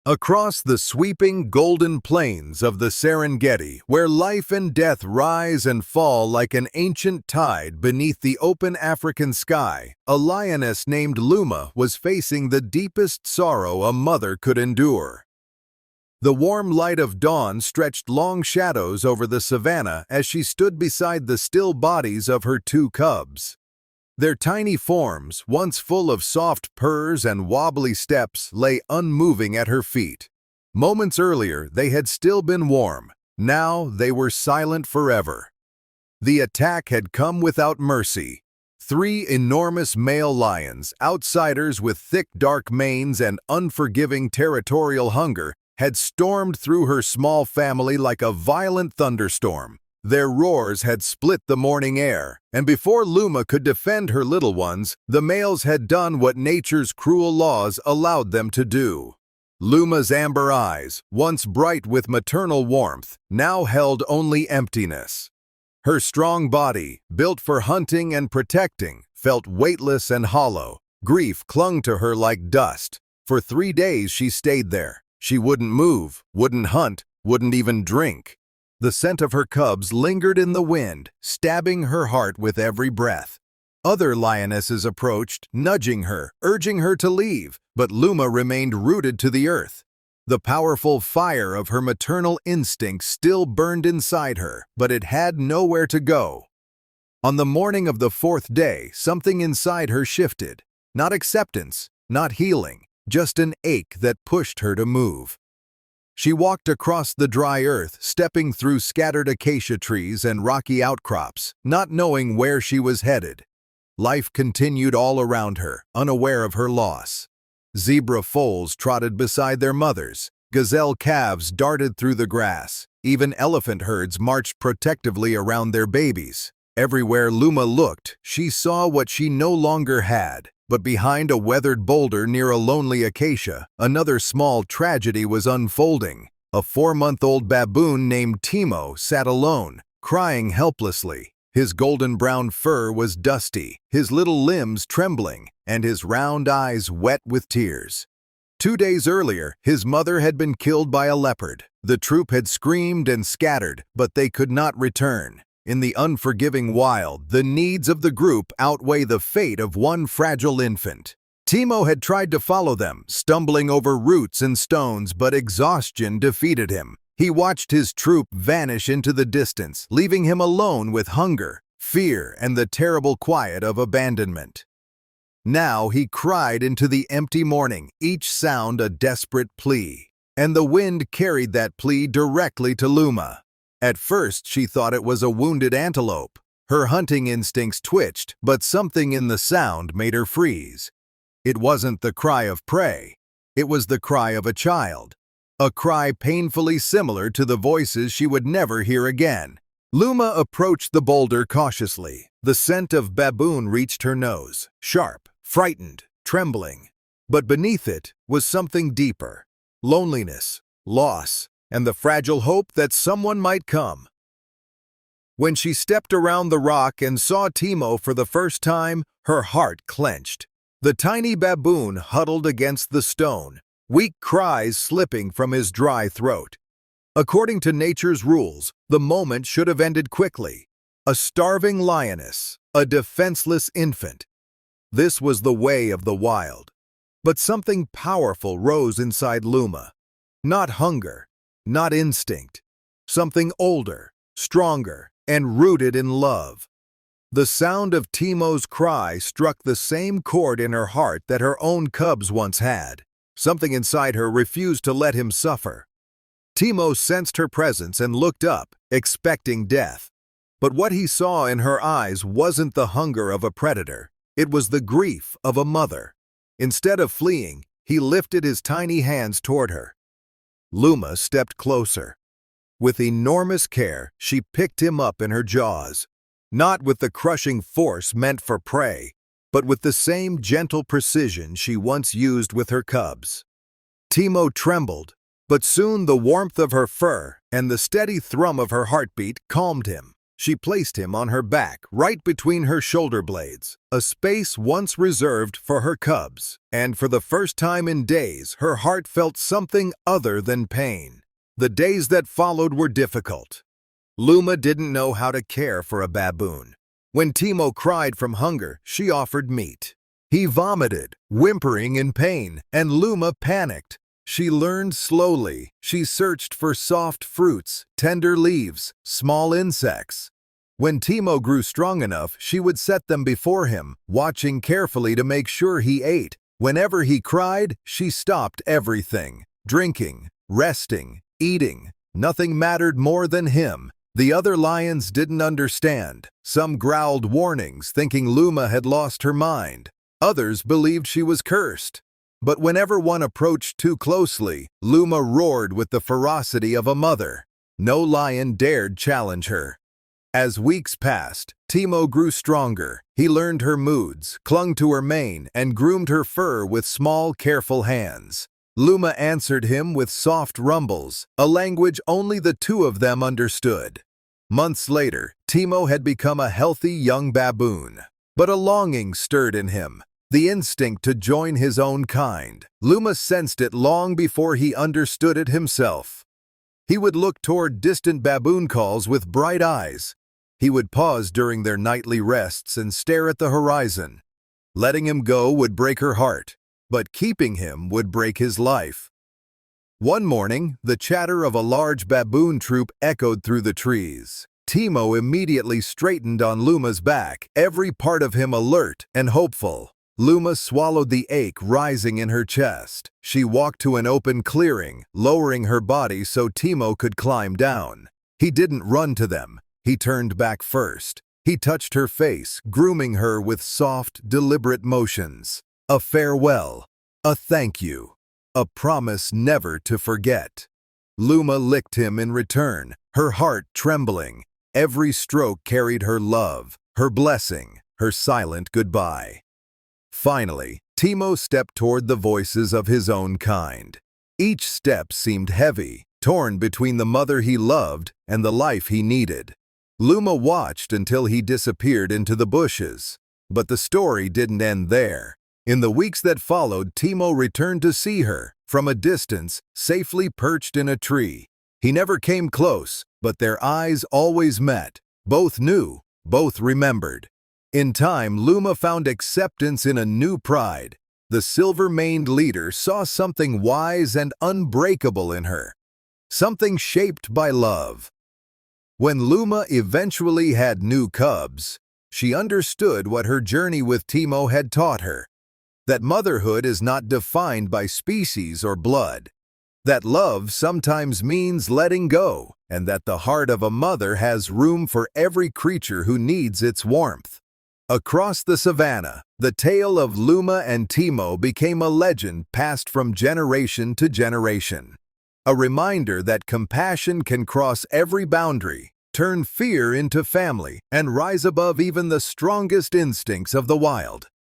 Across the sweeping golden plains of the Serengeti, where life and death rise and fall like an ancient tide beneath the open African sky, a lioness named Luma was facing the deepest sorrow a mother could endure. The warm light of dawn stretched long shadows over the savanna as she stood beside the still bodies of her two cubs. Their tiny forms, once full of soft purrs and wobbly steps, lay unmoving at her feet. Moments earlier, they had still been warm. Now they were silent forever. The attack had come without mercy. Three enormous male lions, outsiders with thick dark manes and unforgiving territorial hunger, had stormed through her small family like a violent thunderstorm. Their roars had split the morning air, and before Luma could defend her little ones, the males had done what nature's cruel laws allowed them to do. Luma's amber eyes, once bright with maternal warmth, now held only emptiness. Her strong body, built for hunting and protecting, felt weightless and hollow. Grief clung to her like dust. For 3 days she stayed there. She wouldn't move, wouldn't hunt, wouldn't even drink. The scent of her cubs lingered in the wind, stabbing her heart with every breath. Other lionesses approached, nudging her, urging her to leave, but Luma remained rooted to the earth. The powerful fire of her maternal instincts still burned inside her, but it had nowhere to go. On the morning of the 4th day, something inside her shifted. Not acceptance, not healing, just an ache that pushed her to move. She walked across the dry earth, stepping through scattered acacia trees and rocky outcrops, not knowing where she was headed. Life continued all around her, unaware of her loss. Zebra foals trotted beside their mothers. Gazelle calves darted through the grass. Even elephant herds marched protectively around their babies. Everywhere Luma looked, she saw what she no longer had. But behind a weathered boulder near a lonely acacia, another small tragedy was unfolding. A 4-month-old baboon named Timo sat alone, crying helplessly. His golden-brown fur was dusty, his little limbs trembling, and his round eyes wet with tears. 2 days earlier, his mother had been killed by a leopard. The troop had screamed and scattered, but they could not return. In the unforgiving wild, the needs of the group outweigh the fate of one fragile infant. Timo had tried to follow them, stumbling over roots and stones, but exhaustion defeated him. He watched his troop vanish into the distance, leaving him alone with hunger, fear, and the terrible quiet of abandonment. Now he cried into the empty morning, each sound a desperate plea. And the wind carried that plea directly to Luma. At first, she thought it was a wounded antelope. Her hunting instincts twitched, but something in the sound made her freeze. It wasn't the cry of prey. It was the cry of a child. A cry painfully similar to the voices she would never hear again. Luma approached the boulder cautiously. The scent of baboon reached her nose, sharp, frightened, trembling. But beneath it was something deeper. Loneliness, loss, and the fragile hope that someone might come. When she stepped around the rock and saw Timo for the first time, her heart clenched. The tiny baboon huddled against the stone, weak cries slipping from his dry throat. According to nature's rules, the moment should have ended quickly. A starving lioness, a defenseless infant. This was the way of the wild. But something powerful rose inside Luma. Not hunger. Not instinct. Something older, stronger, and rooted in love. The sound of Timo's cry struck the same chord in her heart that her own cubs once had. Something inside her refused to let him suffer. Timo sensed her presence and looked up, expecting death. But what he saw in her eyes wasn't the hunger of a predator. It was the grief of a mother. Instead of fleeing, he lifted his tiny hands toward her. Luma stepped closer. With enormous care, she picked him up in her jaws, not with the crushing force meant for prey, but with the same gentle precision she once used with her cubs. Timo trembled, but soon the warmth of her fur and the steady thrum of her heartbeat calmed him. She placed him on her back, right between her shoulder blades, a space once reserved for her cubs. And for the first time in days, her heart felt something other than pain. The days that followed were difficult. Luma didn't know how to care for a baboon. When Timo cried from hunger, she offered meat. He vomited, whimpering in pain, and Luma panicked. She learned slowly. She searched for soft fruits, tender leaves, small insects. When Timo grew strong enough, she would set them before him, watching carefully to make sure he ate. Whenever he cried, she stopped everything. Drinking, resting, eating. Nothing mattered more than him. The other lions didn't understand. Some growled warnings, thinking Luma had lost her mind. Others believed she was cursed. But whenever one approached too closely, Luma roared with the ferocity of a mother. No lion dared challenge her. As weeks passed, Timo grew stronger. He learned her moods, clung to her mane, and groomed her fur with small, careful hands. Luma answered him with soft rumbles, a language only the two of them understood. Months later, Timo had become a healthy young baboon. But a longing stirred in him. The instinct to join his own kind. Luma sensed it long before he understood it himself. He would look toward distant baboon calls with bright eyes. He would pause during their nightly rests and stare at the horizon. Letting him go would break her heart, but keeping him would break his life. One morning, the chatter of a large baboon troop echoed through the trees. Timo immediately straightened on Luma's back, every part of him alert and hopeful. Luma swallowed the ache rising in her chest. She walked to an open clearing, lowering her body so Timo could climb down. He didn't run to them. He turned back first. He touched her face, grooming her with soft, deliberate motions. A farewell, a thank you, a promise never to forget. Luma licked him in return, her heart trembling. Every stroke carried her love, her blessing, her silent goodbye. Finally, Timo stepped toward the voices of his own kind. Each step seemed heavy, torn between the mother he loved and the life he needed. Luma watched until he disappeared into the bushes. But the story didn't end there. In the weeks that followed, Timo returned to see her, from a distance, safely perched in a tree. He never came close, but their eyes always met. Both knew, both remembered. In time, Luma found acceptance in a new pride. The silver-maned leader saw something wise and unbreakable in her, something shaped by love. When Luma eventually had new cubs, she understood what her journey with Timo had taught her. That motherhood is not defined by species or blood. That love sometimes means letting go, and that the heart of a mother has room for every creature who needs its warmth. Across the savannah, the tale of Luma and Timo became a legend passed from generation to generation. A reminder that compassion can cross every boundary, turn fear into family, and rise above even the strongest instincts of the wild.